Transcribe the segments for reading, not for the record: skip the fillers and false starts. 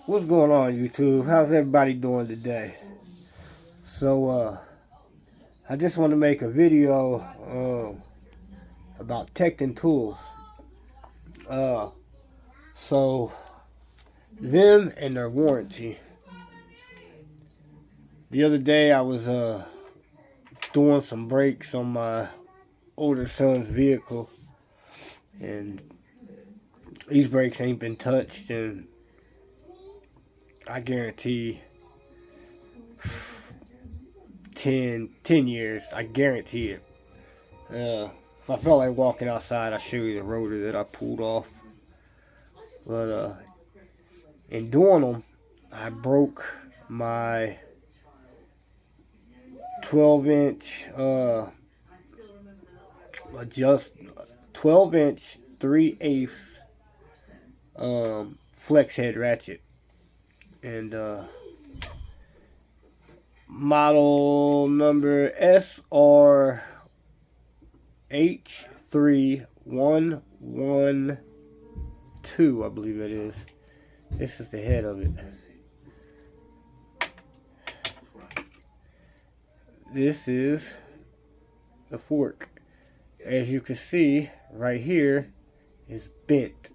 What's going on, YouTube? How's everybody doing today? So, I just want to make a video about TEKTON tools. So, them and their warranty. The other day, I was doing some brakes on my older son's vehicle, and these brakes ain't been touched, and I guarantee 10 years, I guarantee it. If I felt like walking outside, I'll show you the rotor that I pulled off. But in doing them, I broke my 12-inch just 12-inch 3/8 flex head ratchet, and model number SRH3112, I believe it is. This is the head of it. This is the fork. As you can see, right here is bent.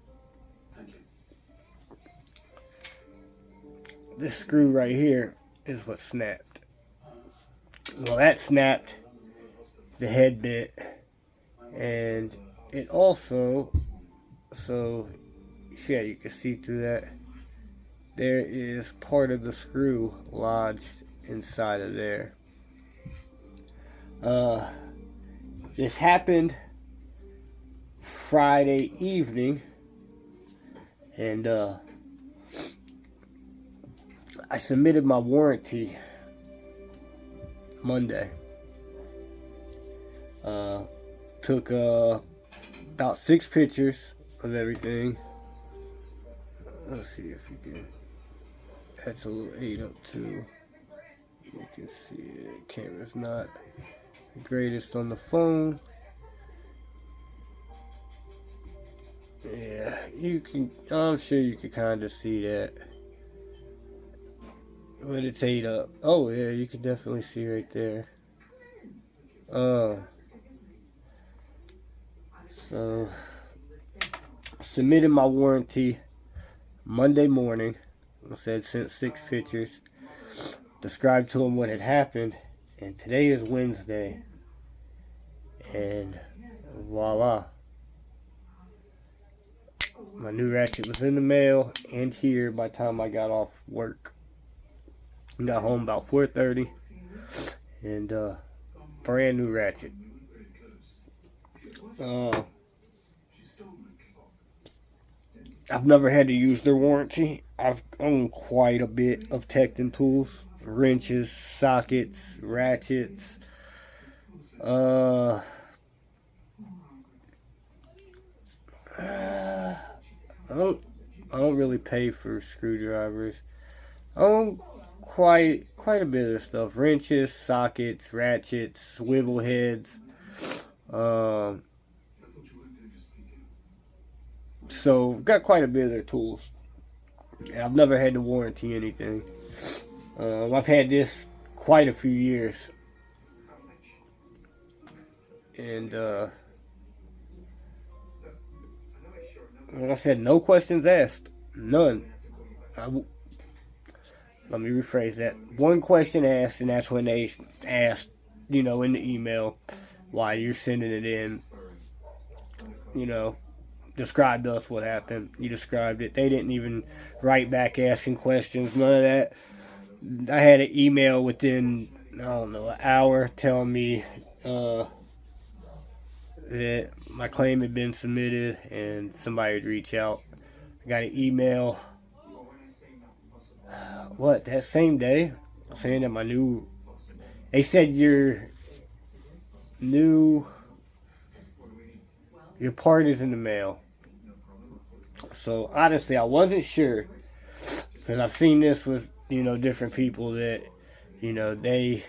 This screw right here is what snapped. Well, that snapped, the head bit, and it also, so yeah, you can see through that, there is part of the screw lodged inside of there. This happened Friday evening, and I submitted my warranty Monday. Took about 6 pictures of everything. Let's see if you can. That's a little 8 up too. You can see it. Camera's not the greatest on the phone. Yeah, you can. I'm sure you can kind of see that. But it's 8 up. Oh yeah, you can definitely see right there. So submitted my warranty Monday morning. I said sent 6 pictures, described to them what had happened, and today is Wednesday, and voila, my new ratchet was in the mail and here by the time I got off work. Got home about 4:30, and brand new ratchet. I've never had to use their warranty. I've owned quite a bit of TEKTON tools, wrenches, sockets, ratchets. I don't really pay for screwdrivers. I own quite a bit of stuff: wrenches, sockets, ratchets, swivel heads. So got quite a bit of their tools. I've never had to warranty anything. I've had this quite a few years, and like I said, no questions asked, none. Let me rephrase that. One question asked, and that's when they asked, in the email, why you're sending it in. Describe to us what happened. You described it. They didn't even write back asking questions, none of that. I had an email within, an hour telling me that my claim had been submitted and somebody would reach out. I got an email, that same day, saying that they said your part is in the mail. So honestly, I wasn't sure, because I've seen this with different people that they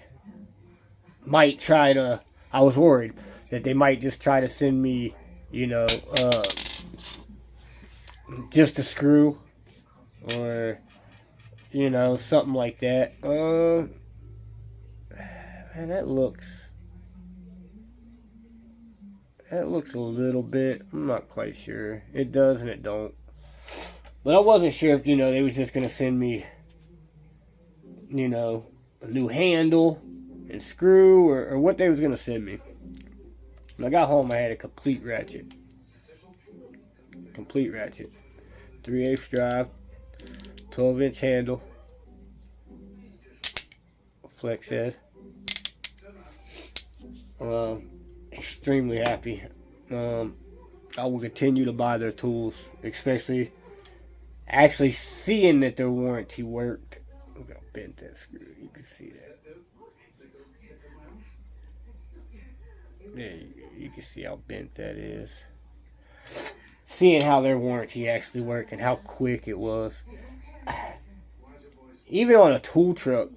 might try to. I was worried that they might just try to send me just a screw, or You know, something like that. Man, that looks a little bit. I'm not quite sure. It does and it don't. But I wasn't sure if, they was just gonna send me, a new handle and screw, or what they was gonna send me. When I got home, I had a complete ratchet. 3/8 drive, 12-inch handle, flex head. Extremely happy. I will continue to buy their tools, especially actually seeing that their warranty worked. Look how bent that screw. You can see that. There you can see how bent that is. Seeing how their warranty actually worked and how quick it was. Even on a tool truck,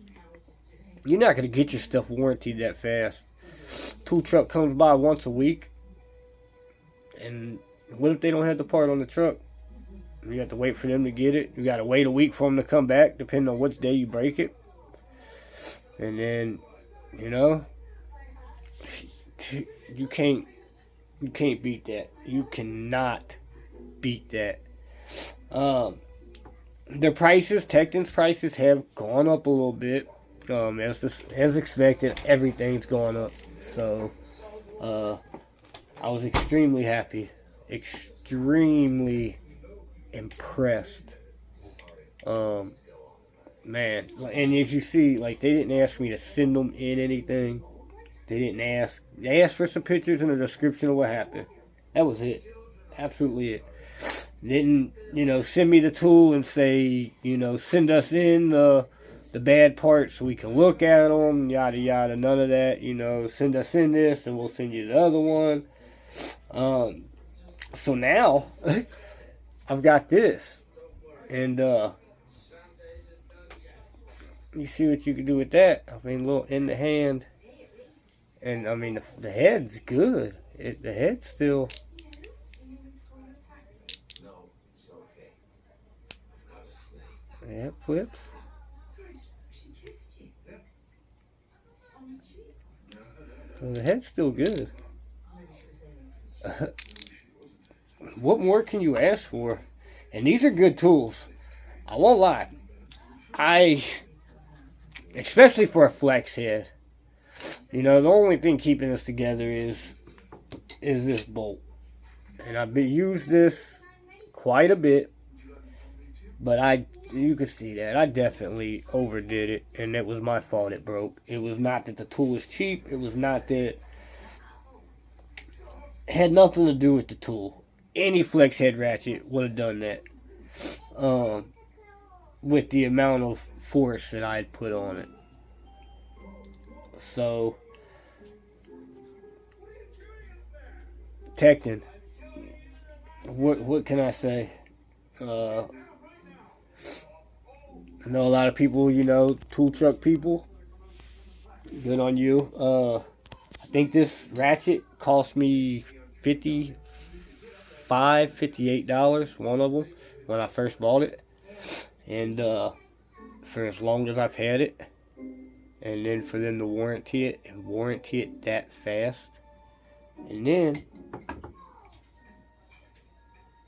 you're not going to get your stuff warranted that fast. Tool truck comes by once a week, and what if they don't have the part on the truck? You have to wait for them to get it. You got to wait a week for them to come back, depending on which day you break it. And then, you can't beat that. You cannot beat that. Their prices, TEKTON's prices, have gone up a little bit. As expected, everything's gone up. So, I was extremely happy, extremely impressed. Man, and as you see, like, they didn't ask me to send them in anything. They didn't ask. They asked for some pictures and a description of what happened. That was it. Absolutely it. Didn't, send me the tool and say, send us in the bad parts so we can look at them, yada yada. None of that. Send us in this and we'll send you the other one. So now I've got this, and you see what you can do with that. I mean, a little in the hand, and I mean the head's good. The head's still. Yeah, it flips. So the head's still good. What more can you ask for? And these are good tools. I won't lie. Especially for a flex head, the only thing keeping us together is this bolt. And I've used this quite a bit, but you can see that I definitely overdid it, and it was my fault it broke. It was not that the tool is cheap. It was not that. It had nothing to do with the tool. Any flex head ratchet would have done that. With the amount of force that I had put on it. So, TEKTON. What can I say? I know a lot of people, tool truck people. Good on you. I think this ratchet cost me $58, one of them, when I first bought it. And for as long as I've had it, and then for them to warranty it that fast, and then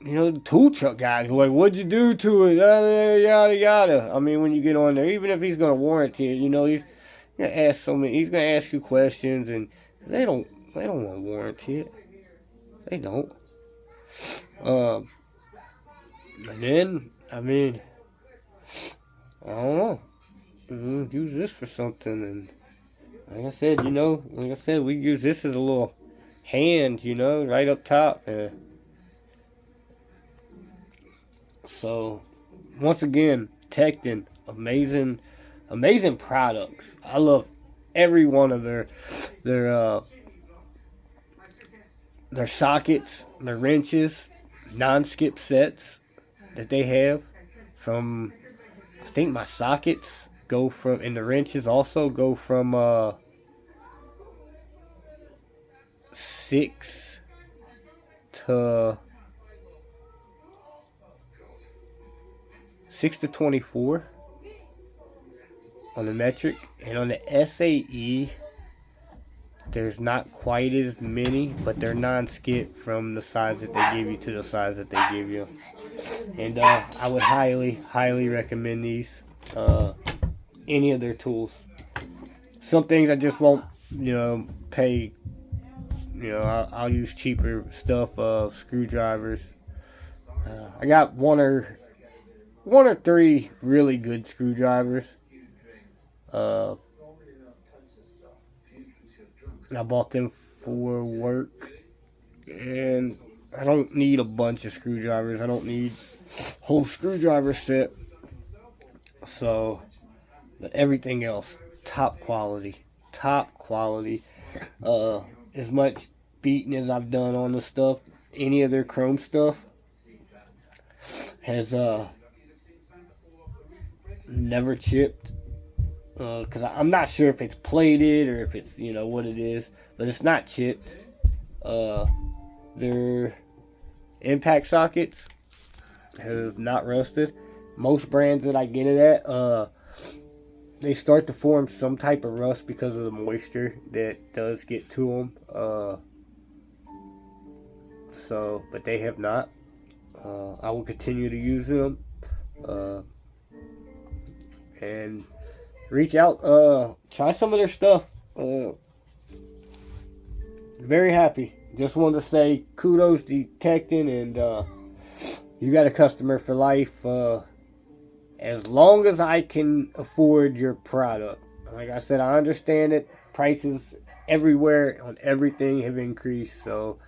the tool truck guys are like, "What'd you do to it?" Yada yada yada. I mean, when you get on there, even if he's gonna warranty it, he's gonna ask he's gonna ask you questions, and they don't want to warranty it. They don't. And then, I mean, I don't know. Use this for something, and like I said, we use this as a little hand, right up top. So, once again, TEKTON, amazing products. I love every one of their sockets, their wrenches, non-skip sets that they have. From, I think my sockets go from, and the wrenches also go from 6 to 24. on the metric, and on the SAE, there's not quite as many, but they're non-skip from the size that they give you to the size that they give you. And I would highly recommend these. Any of their tools. Some things I just won't, pay. I'll use cheaper stuff. Screwdrivers. I got one or three really good screwdrivers. I bought them for work, and I don't need a bunch of screwdrivers. I don't need a whole screwdriver set. So, but everything else, top quality. As much beating as I've done on the stuff, any of their chrome stuff has never chipped. Because I'm not sure if it's plated or if it's, what it is, but it's not chipped. Their impact sockets have not rusted. Most brands that I get it at, they start to form some type of rust because of the moisture that does get to them. But they have not. I will continue to use them. And reach out, try some of their stuff. Very happy. Just wanted to say kudos to TEKTON, and you got a customer for life. As long as I can afford your product. Like I said, I understand it. Prices everywhere on everything have increased. So,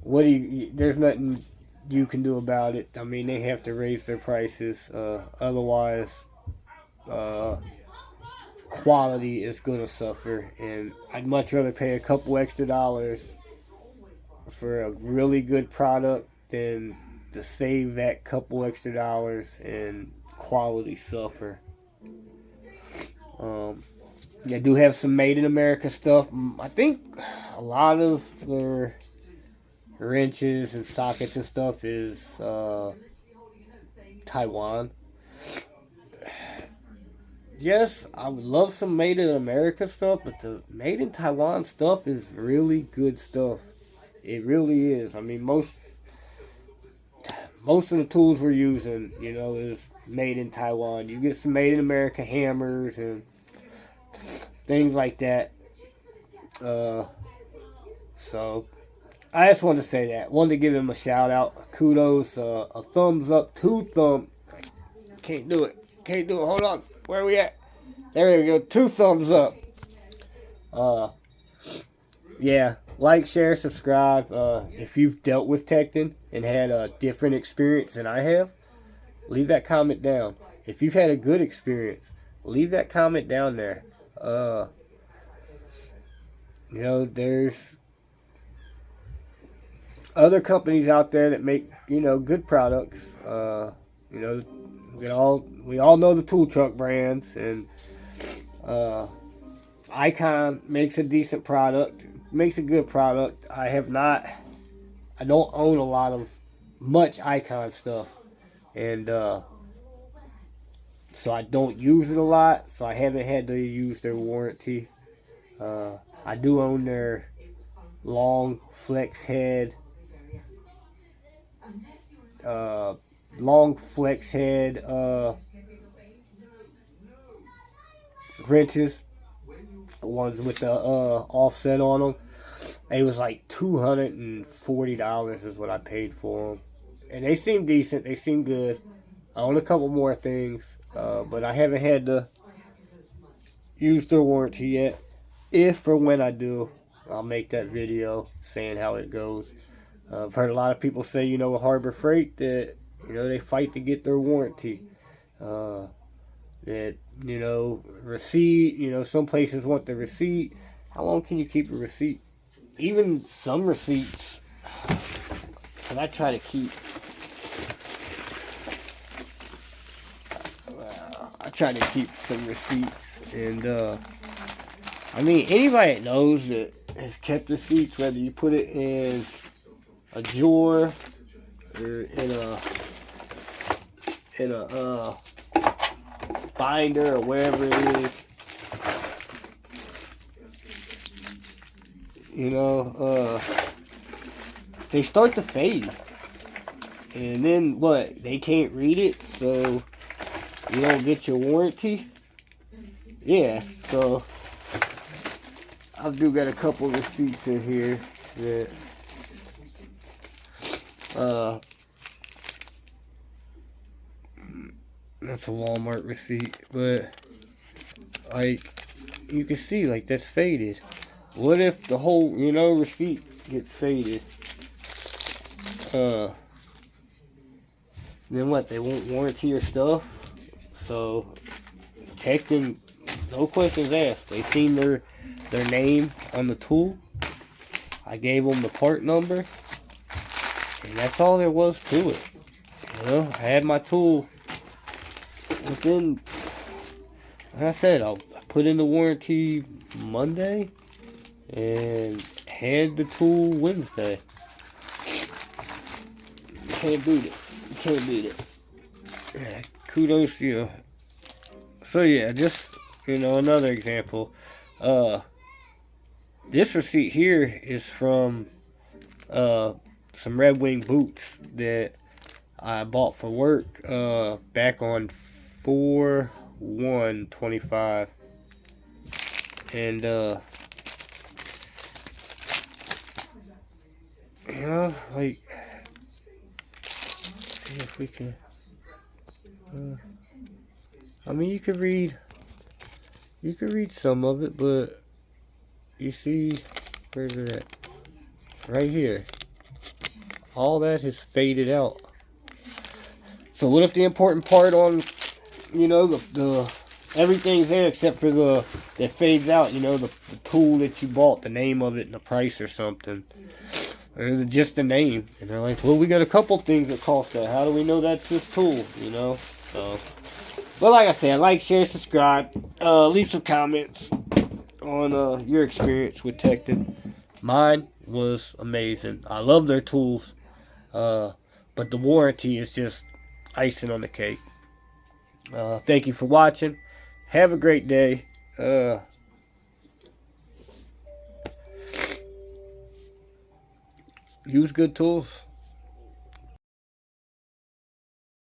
there's nothing you can do about it. I mean, they have to raise their prices. Otherwise, quality is going to suffer. And I'd much rather pay a couple extra dollars for a really good product than to save that couple extra dollars and quality suffer. They do have some made in America stuff. I think a lot of their wrenches and sockets and stuff is Taiwan. Yes, I would love some made in America stuff, but the made in Taiwan stuff is really good stuff. It really is. I mean, most of the tools we're using, is made in Taiwan. You get some made in America hammers and things like that. So I just wanted to say that. Wanted to give him a shout out. Kudos. A thumbs up. 2 thumbs. Can't do it. Hold on. Where are we at? There we go. 2 thumbs up. Yeah. Like, share, subscribe. If you've dealt with TEKTON and had a different experience than I have, leave that comment down. If you've had a good experience, leave that comment down there. There's other companies out there that make, good products. We all know the tool truck brands, and Icon makes a decent product. Makes a good product. I don't own much Icon stuff, and so I don't use it a lot, so I haven't had to use their warranty. I do own their long flex head wrenches. Ones with the offset on them. It was like $240 is what I paid for them, and they seem decent. They seem good. I own a couple more things, but I haven't had to use their warranty yet. If or when I do, I'll make that video saying how it goes. I've heard a lot of people say, with Harbor Freight that they fight to get their warranty. That receipt, some places want the receipt. How long can you keep a receipt? Even some receipts, and I try to keep some receipts, and I mean, anybody that knows that has kept receipts, whether you put it in a drawer or in a binder or wherever it is. You know, they start to fade. And then what? They can't read it, so you don't get your warranty. Yeah, so I do got a couple of receipts in here that that's a Walmart receipt, but like you can see, like that's faded. What if the whole, you know, receipt gets faded? Then what? They won't warranty your stuff. So TEKTON, no questions asked. They seen their name on the tool. I gave them the part number, and that's all there was to it. You know, I had my tool within, like I said, I put in the warranty Monday and had the tool Wednesday. You can't beat it. You can't beat it. Yeah, kudos to you. So yeah, just, you know, another example. This receipt here is from some Red Wing boots that I bought for work back on 4/1/25, and you know, like, see if we can. I mean, you could read some of it, but you see, where's it at? Right here. All that has faded out. So what if the important part on, you know, the everything's there except for that fades out, you know, the tool that you bought, the name of it and the price or something. Or just the name. And they're like, well, we got a couple things that cost that. How do we know that's this tool, you know? So, but like I said, like, share, subscribe, leave some comments on your experience with TEKTON. Mine was amazing. I love their tools, but the warranty is just icing on the cake. Thank you for watching. Have a great day. Use good tools.